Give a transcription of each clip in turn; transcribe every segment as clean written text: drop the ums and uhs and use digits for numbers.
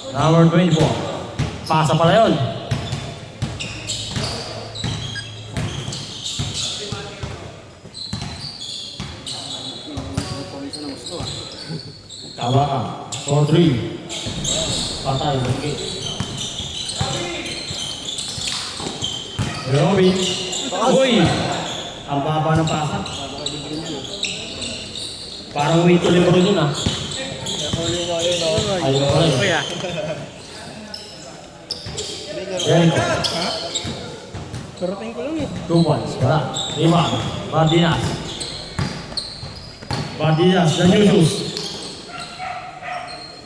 Number 24. Pasa pala yun. Tabaka. 4-3. Patay. Okay. Robin. Uy! Ang baba ng pasa. Parang way to libro dun ah. Ayun ko rin. Kuya. Jericho. Karating ko lang eh. 2 points. Wala. 5. Bardinas. Bardinas. The new shoes.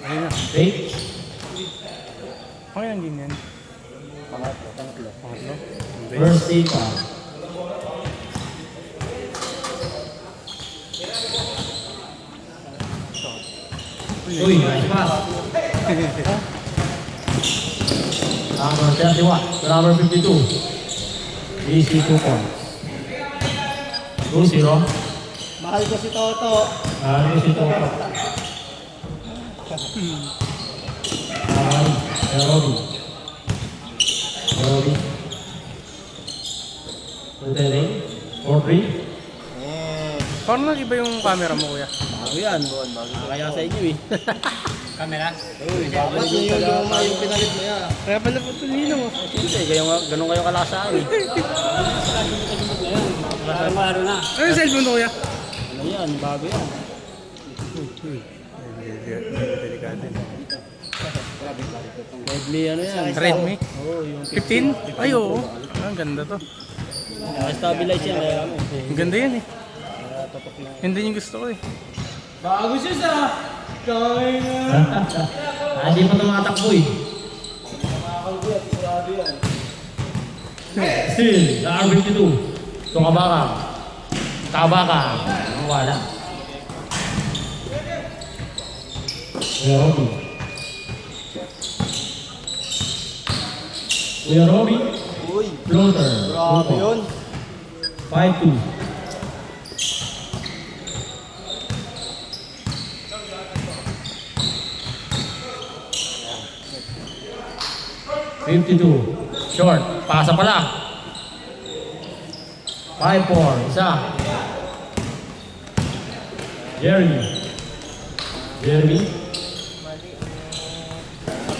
Ayun na. 8. Okay lang din yan. Pangatlo. First team pa. Uy, nice pass. Number 31 to number 52. Easy 2 points. 2-0. Mahal ko si Toto. Ano si Toto? Robby. Robby. Tuteleng. 4-3. Parang nag-iba yung camera mo, kuya. Bago yan, Bon. Bago kaya sa inyo eh. Camera? Uy, bago yung pinalit mo yan. Kaya pala po ito nino mo. Hindi, ganun kayo kalasa sa akin. Maro na. Ano yung cellphone mo, kuya? Ano yan, bago yan. Delikado. Redmi ano yan? Redmi? Oo, yung 15? Ay, oo. Ang ganda to. stabilize yan kaya kami. Ang ganda yan eh. Tatok na. Hindi yung gusto ko eh. Bago siya sa kawin na. Hindi pa tumatakbo eh. Still, the R52. Ito Kabaka. Kabaka. Ang wala. Kuya Robby. Kuya Robby. Uy, Floater. grabe yun. 5-2. Short. Pasa pala. 5-4. Isa. Jeremy.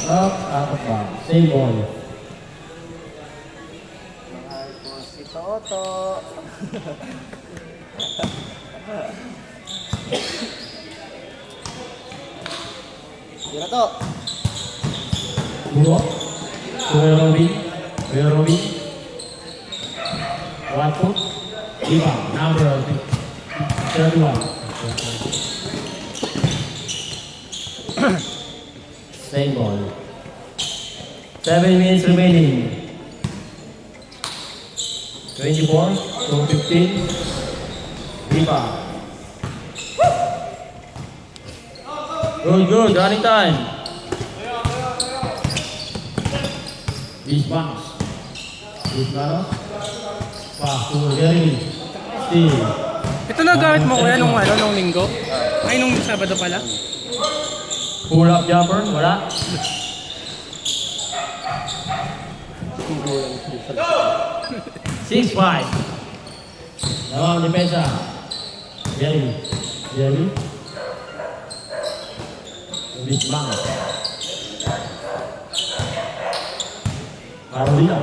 Up, out of bounds. Same ball. Mahal ko si Toto. Tira to. Buro. Kuya Robby. 1 foot. Iba. Number 31. Same ball. 7 minutes remaining. 24 to 15. Iba. Good. Running time. This bounce. Pass to Jeremy. Steve. Ito na gamit mo, kuya, nung linggo? Ay, nung Sabado pala? Pull up jumper. Wala. Six, 5. Dalawang depensa. Jeremy. Big bounce. Carolina.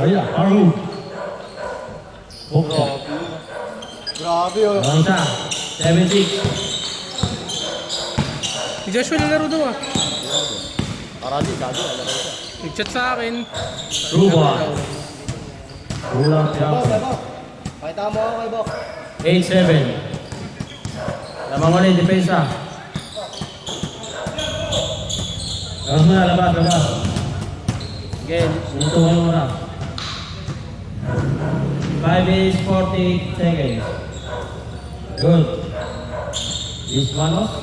Aru. Boksa. Grabe yun. Bangsa. 7-6. Si Joshua lalaro daw ah. Parati, sabi, alam ko siya. Nag-chat sa akin. True ball. Pull up Bok, jumper. Bok. Pakita mo ako kay Bok. 8-7. Lamang ulit, depensa. Labas. Again. Ito mo na. 5 minutes 40 seconds. Good. This manos.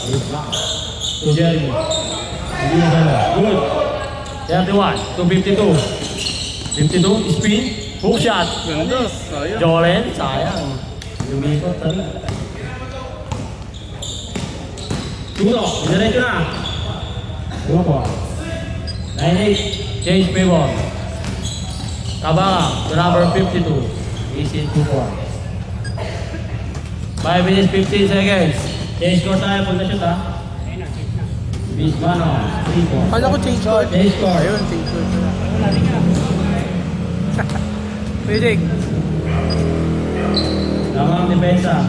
This manos. To Jeremy. Hindi na sana. Good. 31 to 52. 52, spin. Hook shot. Ganda. Sayang. Jolen, sayang. Lumikot, sabi. Tuto, diretso na. 2-4. 9-8, change pivot. Tabaka, to number 52. Easy 2-4. 5 minutes, 15 seconds. Change score tayo, pag na-shoot ha. Bismano, 3-4. Kala ko change court. Change score. Ayun, change court. Pwede. Lamang depensa.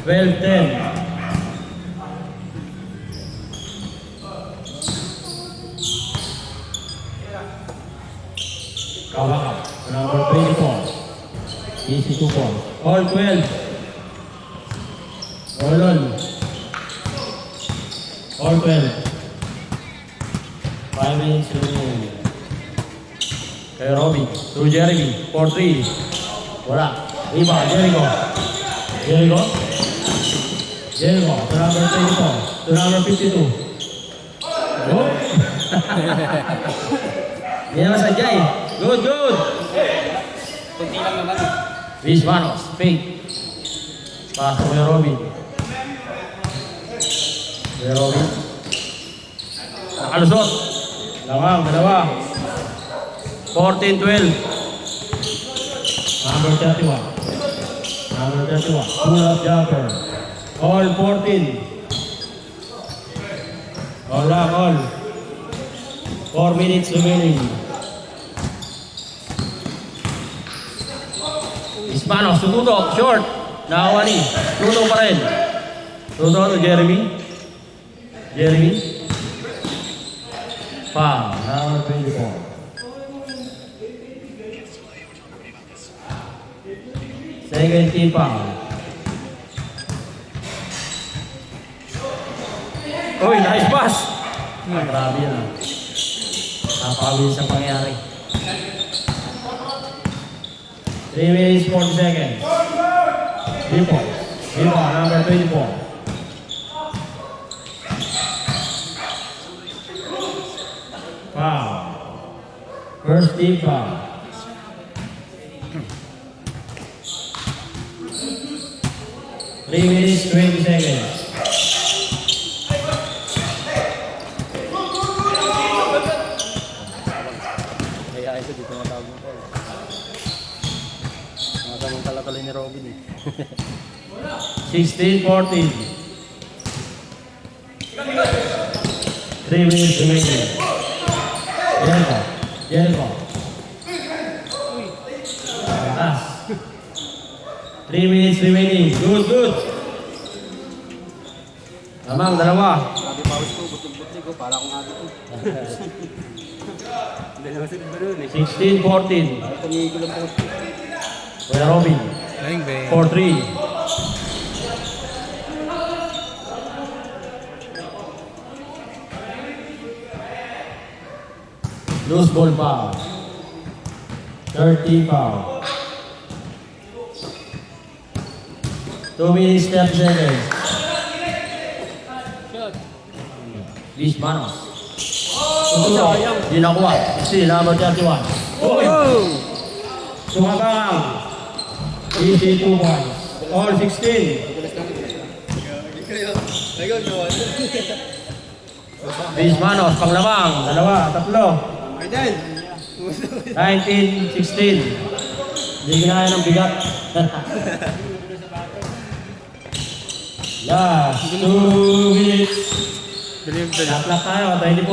12-10. Kawaka, number 24. Easy 2-4. All 12. All on. All 12. 5 minutes remaining. Kay Robby, to Jeremy, 4-3. Wala. Iba, Jericho. Jericho. Jericho, to number 24. To number 52. Oh. Hindi naman sadya eh. Good, good. Kunti lang naman. Bismanos, fake. Pasok kay Robby. Kay Robby. Nakalusot. Lamang, dalawa. 14-12. Number 31. Number 31. Pull-up jumper. All 14. All lang, all. 4 minutes remaining. Ispanos, tututok, short. Nakawani. Tutok pa rin. Tutok to Jeremy. Jeremy. Foul. Number 24. Second team foul. Uy, nice pass! Grabe yan ah. Napakabilis ang pangyari. 3 minutes, 40 seconds. Bipo. Bipo, number 24. Foul. First team foul. 3 minutes, 20 seconds. Kaya isa dito matawag mo ko. Mga tala-tala ni Robin eh. 16-14. 3 minutes remaining. Jericho. Jericho. Atas. 3 minutes remaining. Good, good. Lamang, dalawa. Sabi pawis ko, butog-butog ko, para akong agad ko. Hindi naman sila ba nun eh. 16-14. Ay, tumigil ang post ko. Kuya Robin. Laing ba? 4-3. Loose ball foul. 30 foul. 2 minutes, 30 seconds. Bismanos. Tutulo. Di nakuha. Still, number 31. Oh! Sumabang. Easy 2 points. All 16. Bismanos, panglamang. Dalawa, tatlo. 19, 16. Hindi kinaya ng bigat. Last 2 minutes. Believe the Shot tayo, 24.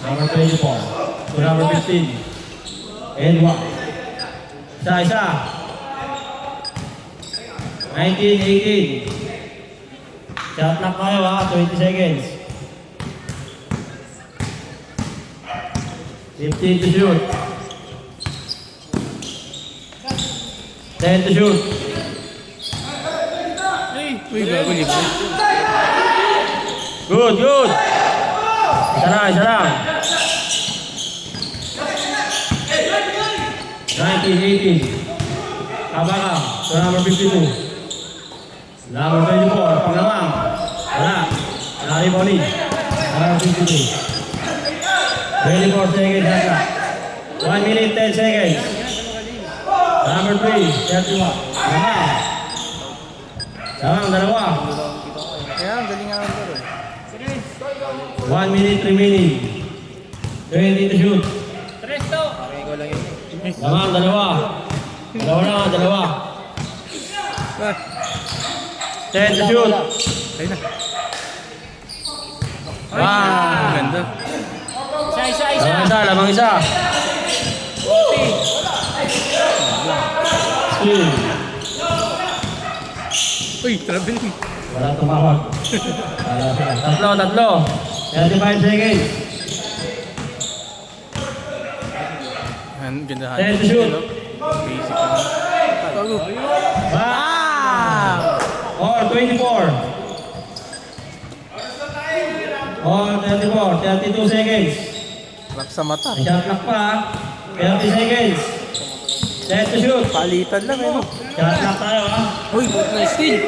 Number 24. To number 15. And 1. Isa. 19, 18. Shot clock tayo ha, 20 seconds. 15 to shoot. 10 to shoot. Uy, bago libre. Good, good. Isa lang. 19, 18. Kabakam, to number 52. Number 24, panglamang. Wala. Nari Boni. Number 52. 24 seconds, hata. 1 minute, 10 seconds. Number 3, 31. Damang, dalawa. Kaya, ang galing nga ang laro. 1 minute remaining. 20 to shoot. Damang, dalawa. Dalawa. Ah, 10 to shoot. ayun na. Wow. Ganda. Lamang isa. Steal. Uy, traveling. Wala tumawag. Tatlo. 35 seconds. Ganda. 10 to shoot. Basic lang. Bago. Wow! Or 24. Or 34. 32 seconds. Lock sa mata. Shot clock pa. 30 seconds. Set to shoot. Palitan lang eh, no? Shot clock tayo ha. Uy, nice steal.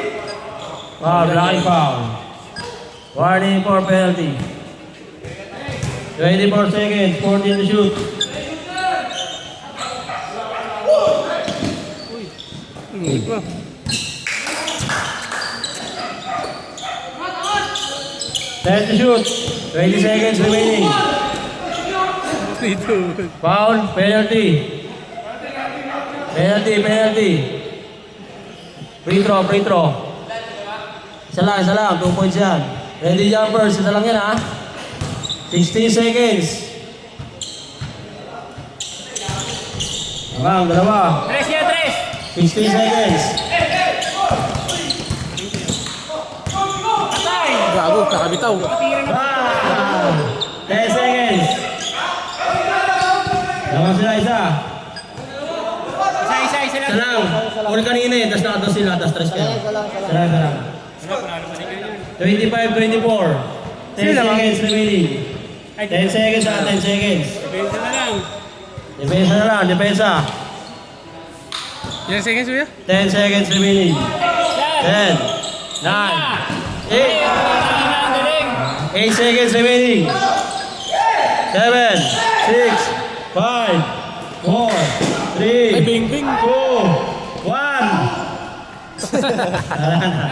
Foul, blind foul. Warning for penalty. 24 seconds. 14 to shoot. Uy, pa. Set to shoot. 20 seconds remaining. Dito. Foul, penalty. Penalty. Free throw. Isa lang. 2 points yan. Ready jumpers, isa lang yan ha. 16 seconds. Dalawa. 16 seconds. Gago, nakabitaw. 10 seconds. Naman sila isa. Isa lang. All kanina eh, tapos nakatos sila, tapos stress kayo. Isa lang. 25-24. 10 seconds remaining. 10 seconds ha, 10 seconds. Depensa. Ilan seconds, kuya? 10 seconds remaining. 10, 9, 8. 8 seconds remaining. 7, 6, 5, 4, 3, 2, 1. Tara na.